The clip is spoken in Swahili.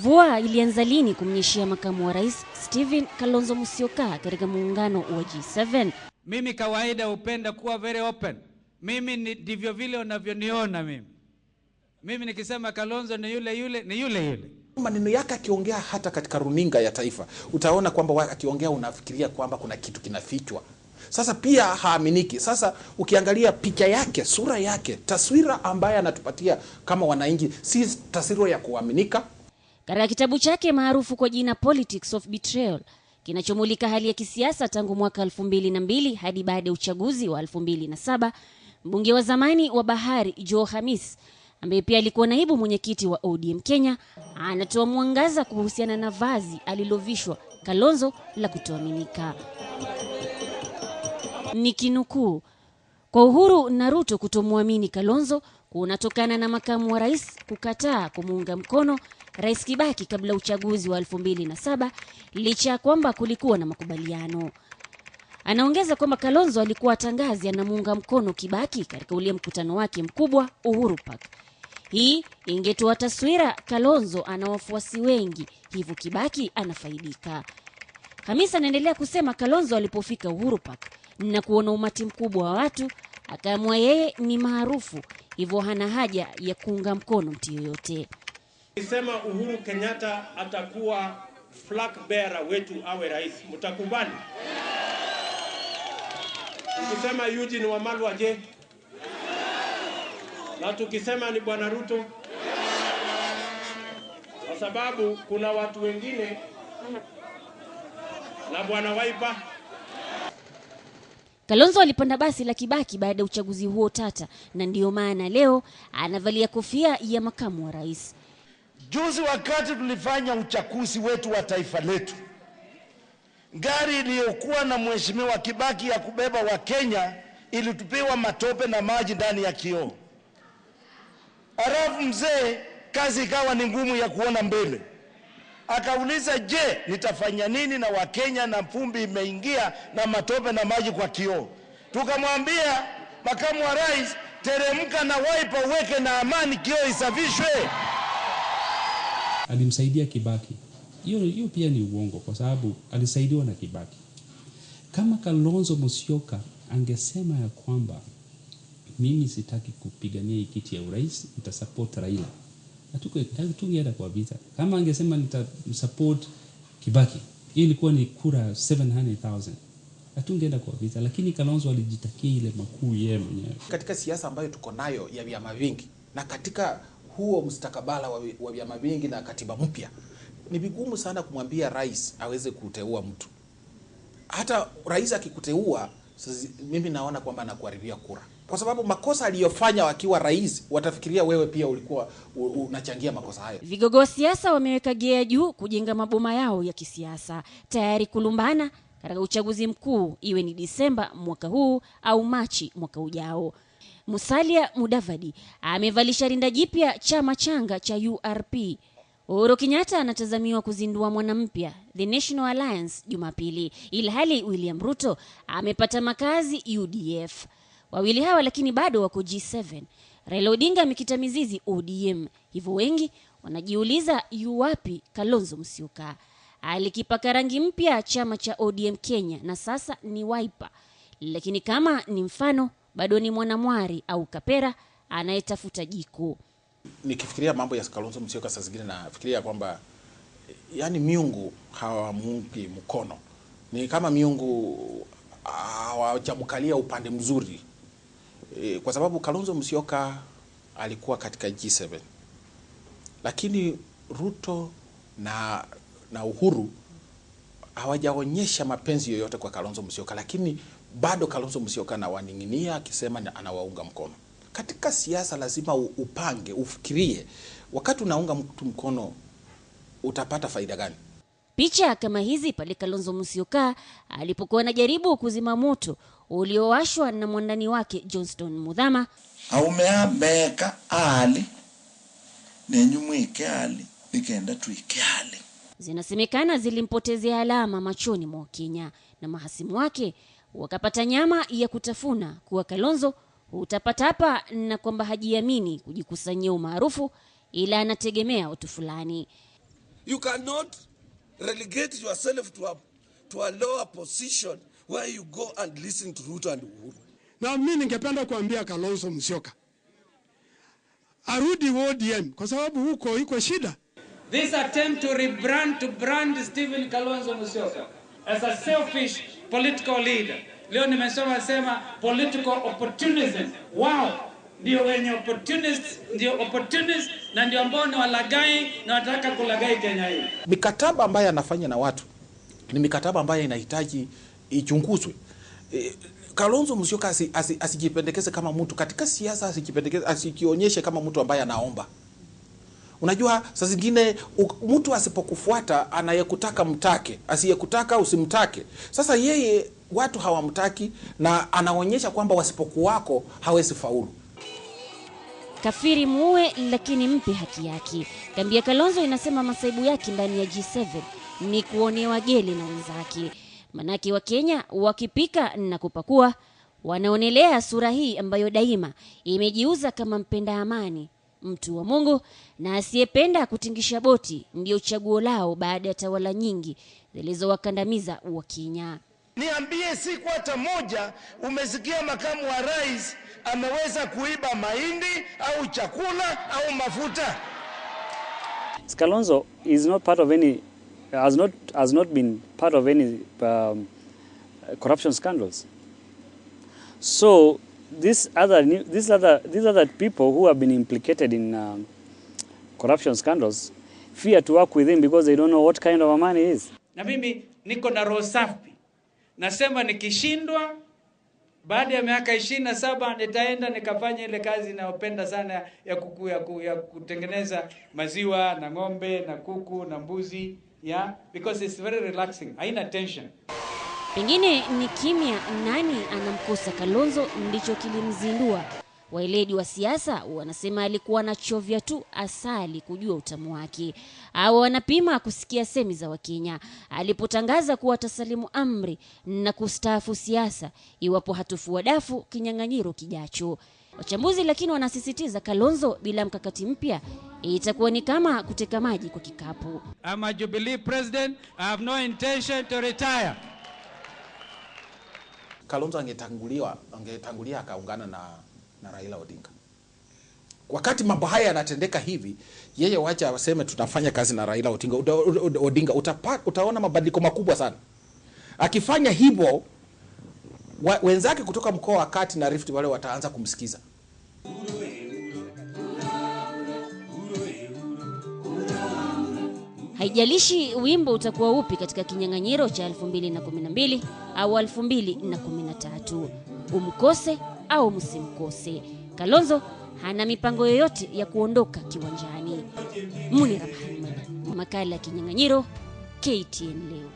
Mvua ilianza lini kumnyeshia makamu wa rais Stephen Kalonzo Musyoka katika muungano wa G7? Mimi kawaida upenda kuwa very open. Mimi ndivyo vile unavyoniona mimi. Mimi nikisema Kalonzo ni yule. Maneno yake akiongea hata katika runinga ya taifa, utaona kwamba akiongea unafikiria kwamba kuna kitu kinafichwa. Sasa pia haaminiki. Sasa ukiangalia picha yake, sura yake, taswira ambayo anatupatia kama wananchi si taswira ya kuaminika. Katika kitabu chake maarufu kwa jina Politics of Betrayal, kinachomulika hali ya kisiasa tangu mwaka 2002 hadi baada ya uchaguzi wa 2007, mbunge wa zamani wa Bahari Joe Khamis, ambaye pia alikuwa naibu mwenyekiti wa ODM Kenya, anatoa mwangaza kuhusiana na vazi alilovishwa Kalonzo la kutoaminika. Nikinukuu, kwa Uhuru na Ruto kutomuamini Kalonzo kunatokana na makamu wa rais kukataa kumuunga mkono Rais Kibaki kabla uchaguzi wa 2007 licha ya kwamba kulikuwa na makubaliano. Anaongeza kwamba Kalonzo alikuwa atangazi anamuunga mkono Kibaki katika ule mkutano wake mkubwa Uhuru Park. Hii ingetoa taswira Kalonzo ana wafuasi wengi, hivyo Kibaki anafaidika. Khamis anaendelea kusema Kalonzo alipofika Uhuru Park na kuona umati mkubwa wa watu, akaamua yeye ni maarufu, hivyo hana haja ya kuunga mkono mtu yoyote. Nikisema Uhuru Kenyatta atakuwa flag bearer wetu awe rais, mtakubali? Nikisema Eugene Wamalwa je? Na tukisema ni Bwana Ruto? Kwa sababu kuna watu wengine na Bwana Wiper. Kalonzo alipanda basi la Kibaki baada ya uchaguzi huo tata, na ndiyo maana leo anavalia kofia ya makamu wa rais. Juzi wakati tulifanya uchaguzi wetu wa taifa letu, gari iliyokuwa na mheshimiwa Kibaki ya kubeba wa Kenya ilitupiwa matope na maji ndani ya kioo. Alafu mzee kazi ikawa ni ngumu ya kuona mbele. Akauliza, je, nitafanya nini na Wakenya na vumbi imeingia na matope na maji kwa kioo? Tukamwambia makamu wa rais, teremka na wiper uweke na amani kioo isafishwe. Alimsaidia Kibaki. Hiyo pia ni uongo kwa sababu alisaidiwa na Kibaki. Kama Kalonzo Musyoka angesema ya kwamba mimi sitaki kupigania kiti ya urais, nitasupport Raila, tungeenda kwa vita. Kama angesema nitasupport Kibaki, hiyo ilikuwa ni kura 700,000, tungeenda kwa vita. Lakini Kalonzo alijitakia ile makuu yeye mwenyewe. Katika siasa ambayo tuko nayo ya vyama vingi, na katika huo mustakabala wa vyama vingi na katiba mpya, ni vigumu sana kumwambia rais aweze kuteua mtu. Hata rais akikuteua, mimi naona kwamba anakuharibia kura. Kwa sababu makosa aliyofanya wakiwa rais, watafikiria wewe pia ulikuwa unachangia makosa hayo. Vigogo wa siasa wameweka gia juu kujenga maboma yao ya kisiasa, tayari kulumbana katika uchaguzi mkuu, iwe ni Disemba mwaka huu au Machi mwaka ujao. Musalia Mudavadi amevalisha rinda jipya chama changa cha URP. Uhuru Kenyatta anatazamiwa kuzindua mwanampya The National Alliance Jumapili, ilhali William Ruto amepata makazi UDF. Wawili hawa lakini bado wako G7. Raila Odinga amekita mizizi ODM, hivyo wengi wanajiuliza yu wapi Kalonzo Musyoka. Alikipaka rangi mpya chama cha ODM Kenya na sasa ni Wiper, lakini kama ni mfano bado ni mwanamwari au kapera anayetafuta jiko. Nikifikiria mambo ya Kalonzo Musyoka saa zingine nafikiria kwamba yani miungu hawamungi mkono. Ni kama miungu hawajamkalia upande mzuri. Kwa sababu Kalonzo Musyoka alikuwa katika G7. Lakini Ruto na Uhuru hawajaonyesha mapenzi yoyote kwa Kalonzo Musyoka, lakini bado Kalonzo Musyoka anawaning'inia akisema anawaunga mkono. Katika siasa lazima upange, ufikirie, wakati unaunga mtu mkono utapata faida gani? Picha kama hizi pale Kalonzo Musyoka alipokuwa anajaribu kuzima moto uliowashwa na mwandani wake Johnston Muthama. Aumeambeka ali nenyumwike ali ikenda tuike ali. Zinasemekana zilimpotezea alama machoni mwa Kenya, na mahasimu wake wakapata nyama ya kutafuna kuwa Kalonzo utapata hapa, na kwamba hajiamini kujikusanyia umaarufu ila anategemea watu fulani. You cannot relegate yourself to a lower position where you go and listen to Ruto and Uhuru. Na mimi ningependa kuambia Kalonzo Musyoka arudi ODM kwa sababu huko iko shida. This attempt to brand Stephen Kalonzo Musyoka as a selfish political leader. Leo nimesoma sema political opportunism. Wow, ndio wenye opportunists na ndio ambao ni walagai na wataka kulagai Kenya hii. Mikataba ambayo anafanya na watu ni mikataba ambayo inahitaji ichunguzwe. Kalonzo Musyoka asijipendekeze kama mtu katika siasa, asikionyeshe kama mtu ambaye anaomba. Unajua saa zingine mtu asipokufuata anayekutaka mtake, asiyekutaka usimtake. Sasa yeye watu hawamtaki na anaonyesha kwamba wasipokuwako hawezi faulu. Kafiri muue lakini mpe haki yake. Kambi ya Kalonzo inasema masaibu yake ndani ya G7 ni kuonewa gele na wenzake. Manake wa Kenya wakipika na kupakua wanaonelea sura hii ambayo daima imejiuza kama mpenda amani, mtu wa Mungu na asiyependa kutingisha boti, ndio chaguo lao baada ya tawala nyingi zilizowakandamiza wa Kenya. Niambie siku hata moja umesikia makamu wa rais ameweza kuiba mahindi au chakula au mafuta? Kalonzo is not part of any has not been part of any corruption scandals. So these other people who have been implicated in corruption scandals fear to work with him because they don't know what kind of a man he is. Na mimi niko na roho safi. Nasema nikishindwa baada ya miaka 27 nitaenda nikafanya ile kazi ninayopenda sana ya kutengeneza maziwa na ng'ombe na kuku na mbuzi, because it's very relaxing, haina tension. Pengine ni kimya nani anamkosa Kalonzo ndicho kilimzindua. Waeledi wa siasa wanasema alikuwa anachovya tu asali kujua utamu wake. Au wanapima kusikia semi za Wakenya alipotangaza kuwa atasalimu amri na kustaafu siasa iwapo hatufua dafu kinyang'anyiro kijacho. Wachambuzi lakini wanasisitiza Kalonzo bila mkakati mpya itakuwa ni kama kuteka maji kwa kikapu. I'm a Jubilee president. I have no intention to retire. Kalonzo angetangulia akaungana na Raila Odinga. Wakati mambo haya yanatendeka hivi, yeye wacha waseme tunafanya kazi na Raila Odinga, utaona mabadiliko makubwa sana. Akifanya hivyo, wenzake kutoka mkoa wa Kati na Rift wale wataanza kumsikiza. Haijalishi wimbo utakuwa upi katika kinyang'anyiro cha 2012 au 2013, umkose au msimkose, Kalonzo hana mipango yoyote ya kuondoka kiwanjani. Munira Muhammad, makala ya kinyang'anyiro, KTN leo.